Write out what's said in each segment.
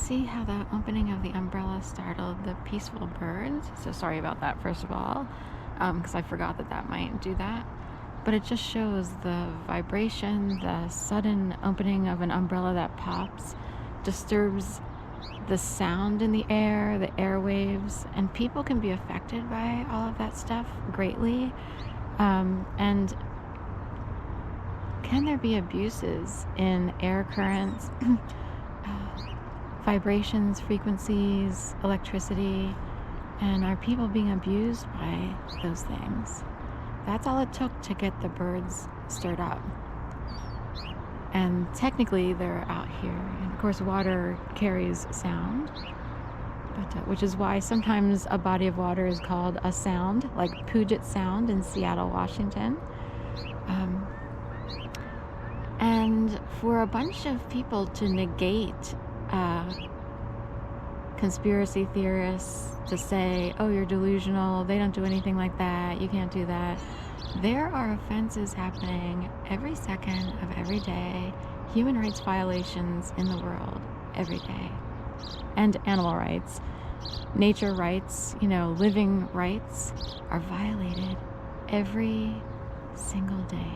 see how the opening of the umbrella startled the peaceful birds? So sorry about that, first of all, because I forgot that might do that. But it just shows the vibration, the sudden opening of an umbrella that pops, disturbs the sound in the air, the airwaves, and people can be affected by all of that stuff greatly. And can there be abuses in air currents, vibrations, frequencies, electricity, and are people being abused by those things? That's all it took to get the birds stirred up. And technically they're out here, and of course water carries sound, but which is why sometimes a body of water is called a sound, like Puget Sound in Seattle, Washington. And for a bunch of people to negate conspiracy theorists, to say, oh, you're delusional, they don't do anything like that, you can't do that. There are offenses happening every second of every day, human rights violations in the world every day, and animal rights, nature rights, living rights are violated every single day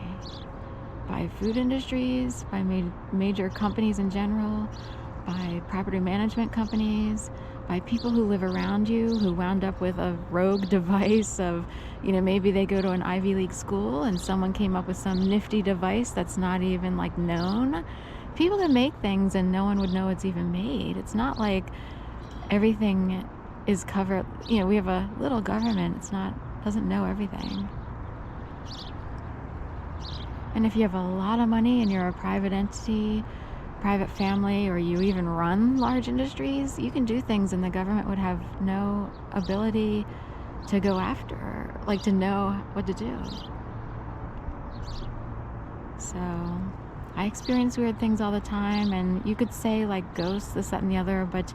by food industries, by major companies in general, by property management companies, by people who live around you who wound up with a rogue device of, maybe they go to an Ivy League school and someone came up with some nifty device that's not even known. People can make things and no one would know it's even made. It's not like everything is covered. We have a little government. Doesn't know everything. And if you have a lot of money and you're a private entity, private family, or you even run large industries, you can do things and the government would have no ability to go after, to know what to do. So I experience weird things all the time, and you could say ghosts, this, that, and the other, but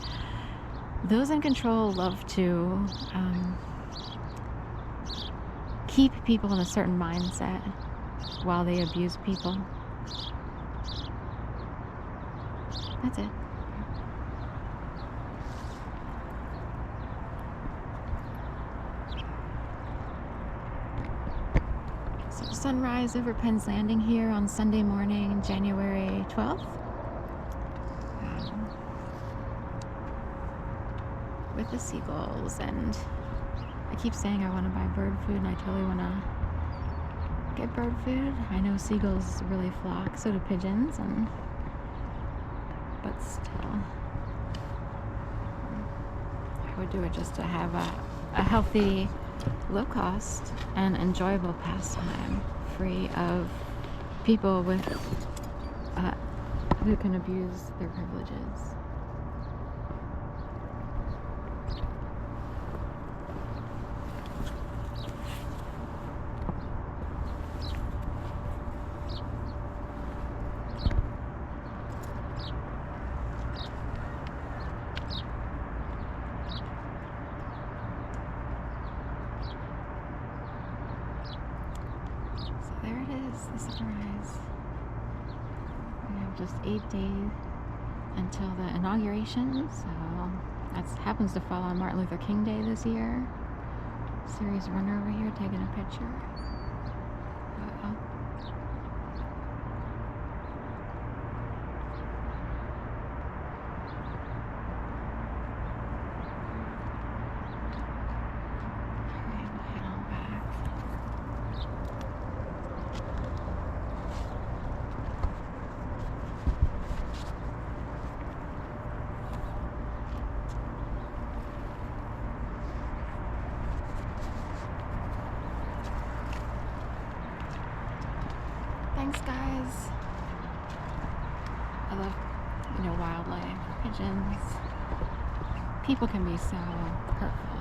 those in control love to keep people in a certain mindset while they abuse people. That's it. So sunrise over Penn's Landing here on Sunday morning, January 12th. With the Seagulls, and I keep saying I want to buy bird food, and I totally want to get bird food. I know seagulls really flock, so do pigeons, but still, I would do it just to have a healthy, low cost, and enjoyable pastime, free of people who can abuse their privileges. There it is, the sunrise. We have just 8 days until the inauguration, so that happens to fall on Martin Luther King Day this year. Serious runner over here taking a picture. Uh-oh. Alright, we'll head on back. Thanks, guys. I love, wildlife, pigeons. People can be so hurtful,